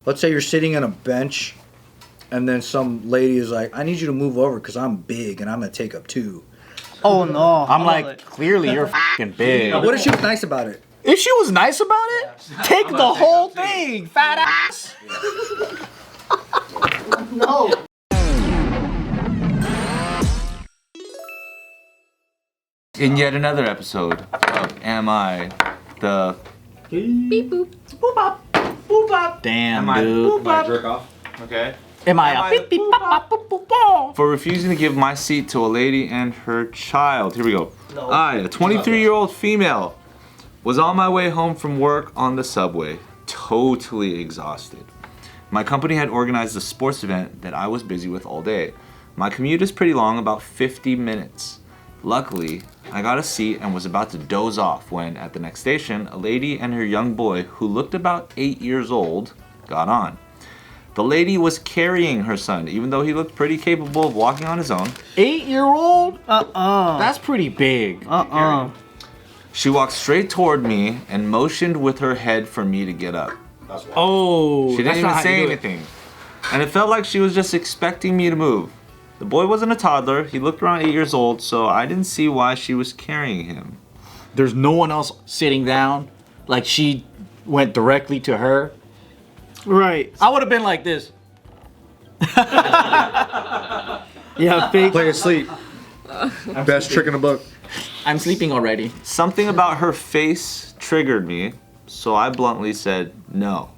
Let's say you're sitting on a bench, and then some lady is like, I need you to move over because I'm big and I'm going to take up 2. Oh, no. I'm like, clearly you're f***ing big. What if she was nice about it? If she was nice about it, take the whole thing, fat ass. No. In yet another episode of Am I the Beep boop. Boop bop. Boop bop. Damn, Am I- dude. jerk off? Okay. Am I a beep beep bop bop boop boop bop? For refusing to give my seat to a lady and her child. Here we go. I, a 23-year-old female, was on my way home from work on the subway, totally exhausted. My company had organized a sports event that I was busy with all day. My commute is pretty long, about 50 minutes. Luckily, I got a seat and was about to doze off when, at the next station, a lady and her young boy, who looked about 8 years old, got on. The lady was carrying her son, even though he looked pretty capable of walking on his own. 8-year-old? That's pretty big. She walked straight toward me and motioned with her head for me to get up. Oh, She didn't even say anything. And it felt like she was just expecting me to move. The boy wasn't a toddler. He looked around 8 years old, so I didn't see why she was carrying him. There's no one else sitting down. Like she went directly to her. Right. I would have been like this. Yeah, fake. Play it asleep. Best trick in the book. I'm sleeping already. Something about her face triggered me, so I bluntly said no.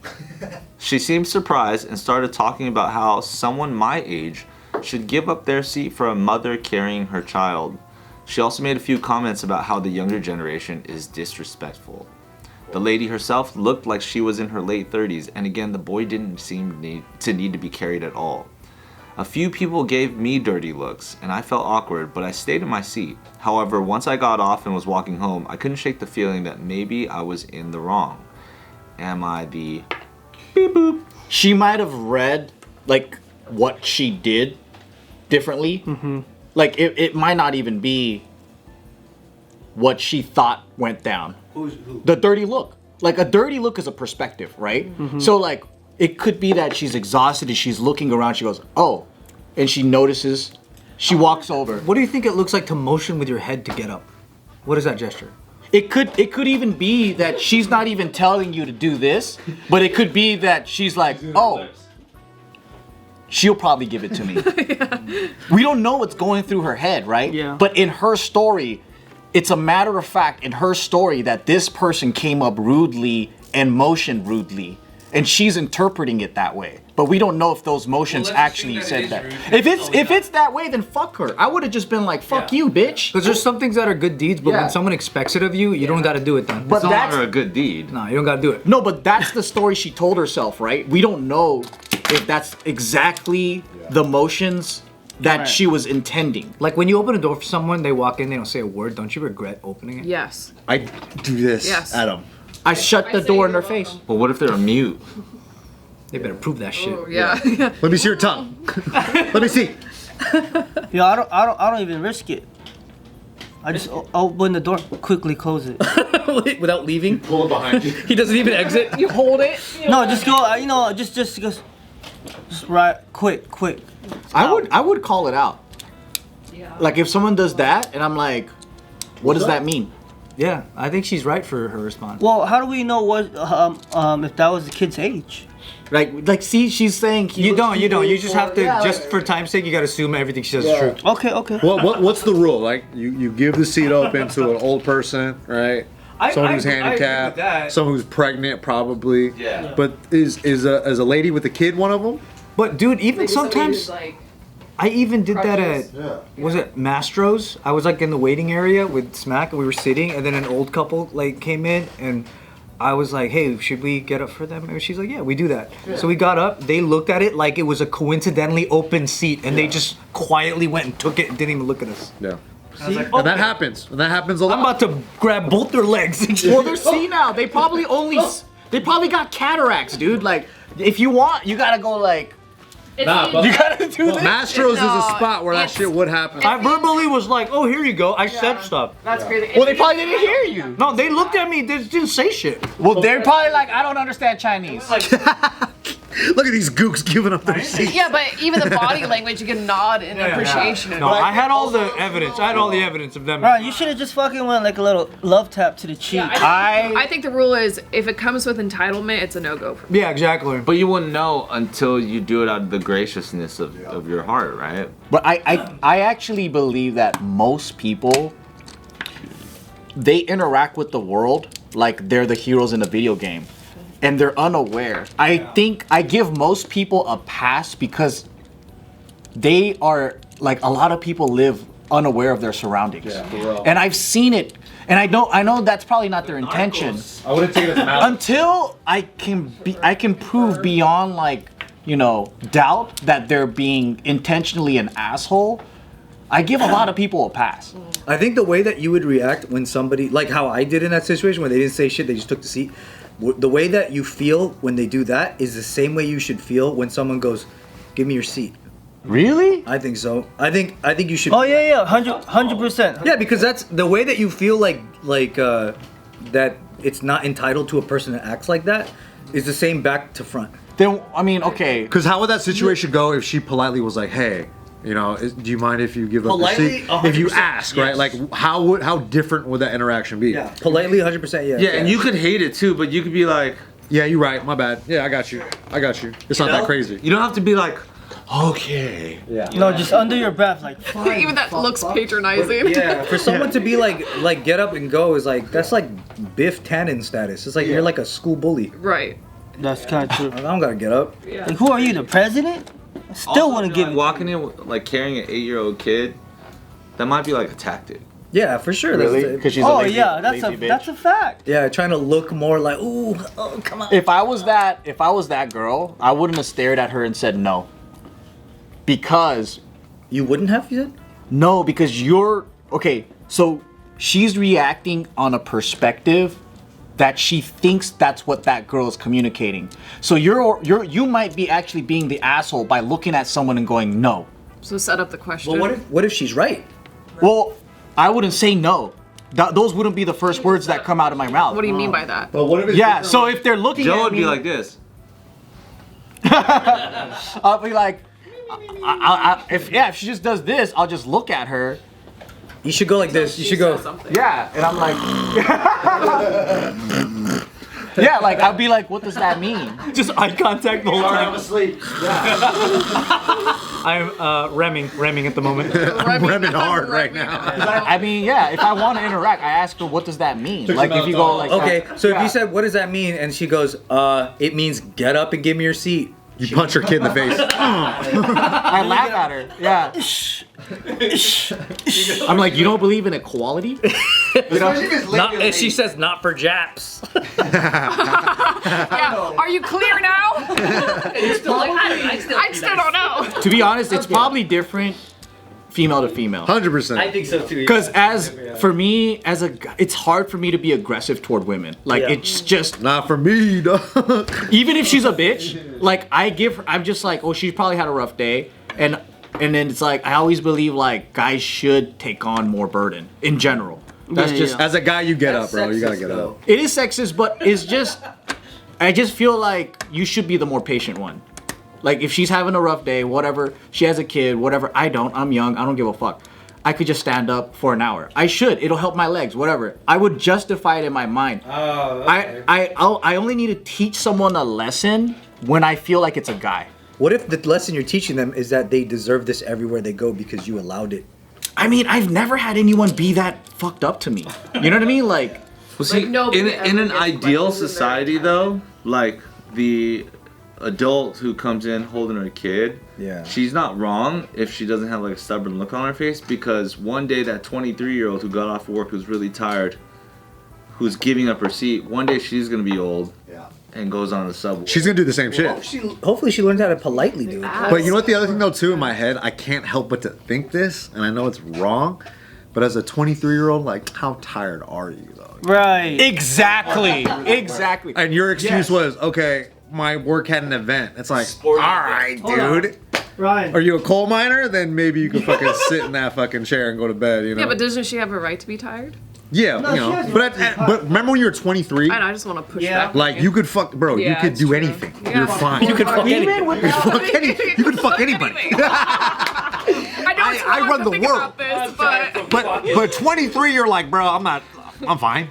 She seemed surprised and started talking about how someone my age should give up their seat for a mother carrying her child. She also made a few comments about how the younger generation is disrespectful. The lady herself looked like she was in her late 30s, and again, the boy didn't seem to need to be carried at all. A few people gave me dirty looks, and I felt awkward, but I stayed in my seat. However, once I got off and was walking home, I couldn't shake the feeling that maybe I was in the wrong. Am I the beep boop? She might have read like what she did differently. Like it might not even be what she thought went down. Who? The dirty look. Like a dirty look is a perspective, right? So like it could be that she's exhausted and she's looking around. She goes, oh, and she notices. She walks over. What do you think it looks like to motion with your head to get up? What is that gesture? It could even be that she's not even telling you to do this, but it could be that she's like, oh, she'll probably give it to me. We don't know what's going through her head, right? Yeah. But in her story, it's a matter of fact in her story that this person came up rudely and motioned rudely. And she's interpreting it that way. But we don't know if those motions actually said that. If it's that way, then fuck her. I would have just been like, fuck you, bitch. Because there's some things that are good deeds, but when someone expects it of you, you don't got to do it then. But It's no that's longer a good deed. No, you don't got to do it. no, but that's the story she told herself, right? We don't know if that's exactly the motions that she was intending. Like when you open a door for someone, they walk in, they don't say a word. Don't you regret opening it? Yes. I do this Yes. at them. I shut the door in their face. But what if they're mute? They better prove that shit. Oh, yeah. Let me see your tongue. Let me see. Yo, I don't even risk it. I just open the door, quickly close it. Without leaving? Pull it behind you. He doesn't even exit. You hold it. No, just go. Just right, quick. I would call it out. Yeah. Like if someone does that and I'm like, what does that mean? Yeah, I think she's right for her response. Well, how do we know what if that was the kid's age? Like see, she's saying You don't. You just have to, just for time's sake, you got to assume everything she says is true. Okay. What's the rule? Like you give the seat open to an old person, right? Someone who's handicapped, someone who's pregnant, probably. Yeah. But is a lady with a kid one of them? But dude, even Maybe somebody sometimes, who's, like, I even did that crutches. at, was it Mastro's? I was like in the waiting area with Smack and we were sitting and then an old couple like came in and I was like, hey, should we get up for them? And she's like, yeah, we do that. So we got up, they looked at it like it was a coincidentally open seat and they just quietly went and took it and didn't even look at us. Yeah. See? And that happens. And that happens a lot. I'm about to grab both their legs. Well, they're senile. They probably got cataracts, dude. Like if you want, you gotta go like. It's You gotta do this. Mastro's is a No, spot where that it's- shit would happen. I verbally was like, oh, here you go. I said stuff. That's crazy. Well, they probably didn't hear you. No, they looked at me. They didn't say shit. Well, they're probably like, I don't understand Chinese. Look at these gooks giving up their seats. Yeah, but even the body language, you can nod in appreciation. No, I had all the evidence. I had all the evidence of them. Right, you should have just fucking went like a little love tap to the cheek. Yeah, I think the rule is if it comes with entitlement, it's a no-go for me. Yeah, exactly. But you wouldn't know until you do it out of the graciousness of your heart, right? But I actually believe that most people, they interact with the world like they're the heroes in a video game. And they're unaware. I think I give most people a pass because they are, like, a lot of people live unaware of their surroundings. Yeah, for real. And I've seen it. And I know that's probably not their intention. I wouldn't take it as malice. Until I can prove beyond, like, you know, doubt that they're being intentionally an asshole, I give a lot of people a pass. I think the way that you would react when somebody, like how I did in that situation where they didn't say shit, they just took the seat. The way that you feel when they do that is the same way you should feel when someone goes, "Give me your seat." Really? I think so. I think you should. Oh yeah, 100%. Yeah, because that's the way that you feel like that it's not entitled to a person that acts like that is the same back to front. Then, I mean, okay. Because how would that situation go if she politely was like, "Hey, you know, do you mind if you give up the seat?" If you ask, right? Like, how different would that interaction be? Yeah, politely, 100%. Yeah. Yeah, and you could hate it too, but you could be like, Yeah, you're right. My bad. Yeah, I got you. It's not that crazy. you don't have to be like, okay. Yeah. No, just under your breath, like. Even that looks patronizing. Yeah, for someone to be like get up and go is like that's like Biff Tannen status. It's like you're like a school bully. Right. That's kind of true. I don't gotta get up. Like, who are you, the president? I still want to give. Walking in with, like carrying an 8-year-old kid, that might be like a tactic. Yeah, for sure. Really? Because she's a Oh lazy, yeah, lazy bitch. that's a fact. Yeah, trying to look more like, ooh, oh, come on. If I was that girl, I wouldn't have stared at her and said no. Because You wouldn't have, you said? no, because you're okay. So she's reacting on a perspective that she thinks that's what that girl is communicating. So you might be actually being the asshole by looking at someone and going no. So set up the question. Well, what if she's right? Well, I wouldn't say no. Those wouldn't be the first words that come out of my mouth. What do you mean by that? But what if it's Yeah. So if they're looking Joe at would me, be like this. I'll be like, if she just does this, I'll just look at her. You should go like this. You should go. Yeah, and I'm like, yeah, like I'll be like, what does that mean? Just eye contact the whole I'm time. asleep. I'm remming at the moment. I'm remming hard right now. I mean, yeah, if I want to interact, I ask her, what does that mean? Like if you go like, Okay, so if yeah. you said, what does that mean? And she goes, it means get up and give me your seat. You punch your kid in the face. I laugh at her. Yeah. I'm like, you don't believe in equality? Not, and she says, not for Japs. Yeah. Are you clear now? You're still like, I still don't know. To be honest, it's probably different female to female. 100%. think so too. Because for me, as a guy, it's hard for me to be aggressive toward women. Like, it's just, Not for me, dog. even if she's a bitch, like, I'm just like, oh, she's probably had a rough day. And then it's like, I always believe, like, guys should take on more burden in general. That's just, As a guy, you get up, bro. You gotta get up. it is sexist, but it's just, I just feel like you should be the more patient one. Like, if she's having a rough day, whatever, she has a kid, whatever, I'm young, I don't give a fuck. I could just stand up for an hour. I should. It'll help my legs, whatever. I would justify it in my mind. Oh, okay. I only need to teach someone a lesson when I feel like it's a guy. What if the lesson you're teaching them is that they deserve this everywhere they go because you allowed it? I mean, I've never had anyone be that fucked up to me. You know what I mean? Like, Well, see, nobody ever in an gets ideal questions in their society, head. though, like the adult who comes in holding her kid, Yeah. she's not wrong if she doesn't have like a stubborn look on her face, because one day that 23-year-old who got off work, who's really tired, who's giving up her seat, one day she's gonna be old and goes on the subway. She's gonna do the same shit. Hopefully she learns how to politely do it. But you know what the other thing though too in my head, I can't help but to think this, and I know it's wrong, but as a 23-year-old, like, how tired are you though? Right. exactly. And your excuse was, okay, my work had an event. It's like, all right, dude. Ryan. Are you a coal miner? Then maybe you can fucking sit in that fucking chair and go to bed, you know? Yeah, but doesn't she have a right to be tired? Yeah, No, you she know. has But remember when you were 23? And I just want to push Yeah. back. Like you could fuck, bro. Yeah, you could it's do true. anything. Yeah. You're fine. You could fuck Even anything. with You could fuck anybody. I know it's I wrong run to the think world. about this, but But 23, you're like, bro, I'm fine.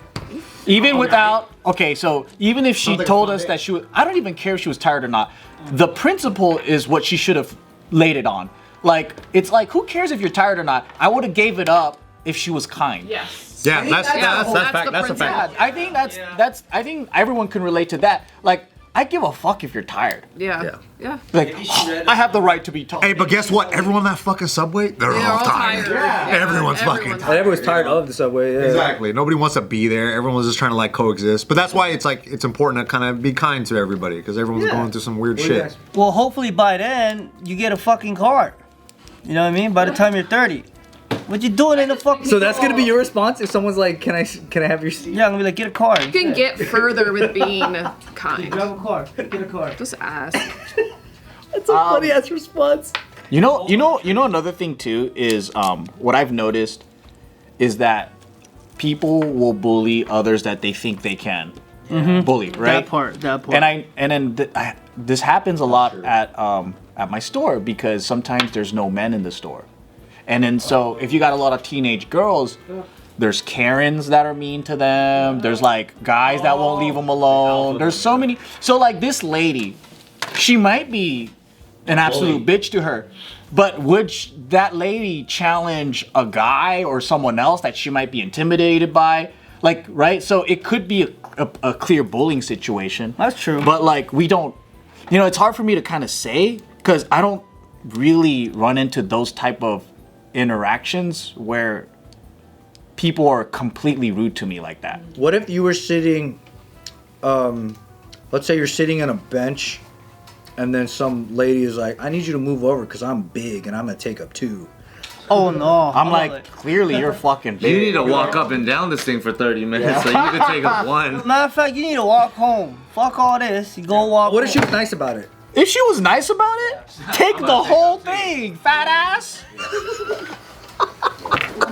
Even without, okay, so even if she told us that she was, I don't even care if she was tired or not. The principle is what she should have laid it on. Like, it's like, who cares if you're tired or not? I would have gave it up if she was kind. yes. Yeah, that's that's fact. the That's a fact. Yeah, I think I think everyone can relate to that. Like, I give a fuck if you're tired. Yeah. Like, I have the right to be tired. Hey, but guess what? Everyone on that fucking subway, they're all tired. Everyone's fucking And everyone's tired of the subway. Yeah. Exactly. Nobody wants to be there. Everyone's just trying to like coexist. But that's why it's like it's important to kind of be kind to everybody because everyone's going through some weird What do you shit. guys- Well, hopefully by then you get a fucking car. You know what I mean? By the time you're 30, what you doing in the fucking? So that's gonna be your response if someone's like, "Can I have your seat?" Yeah, I'm gonna be like, get a car. You can get further with being kind. Drive a car. Get a car. Just ask. That's a funny ass response. You know, another thing too is what I've noticed is that people will bully others that they think they can bully, right? That part. And then this happens a lot at my store because sometimes there's no men in the store, and then so if you got a lot of teenage girls, there's Karens that are mean to them. There's like guys that won't leave them alone. There's so many. So like this lady, she might be an absolute bitch to her, but would that lady challenge a guy or someone else that she might be intimidated by? Like, right? So it could be a clear bullying situation. That's true. But like we don't, it's hard for me to kind of say because I don't really run into those type of interactions where people are completely rude to me like that. What if you were sitting, let's say you're sitting on a bench, and then some lady is like, "I need you to move over because I'm big and I'm gonna take up 2." Oh no. I'm like, clearly you're fucking big. You need to walk up and down this thing for 30 minutes so you can take up 1. Matter of fact, you need to walk home. Fuck all this. You go walk. What if she home. was nice about it? If she was nice about it, take the whole thing, fat ass.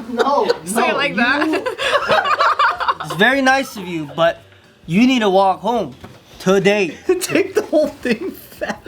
No. Say it like that. It's very nice of you, but you need to walk home today. Take the whole thing, fat.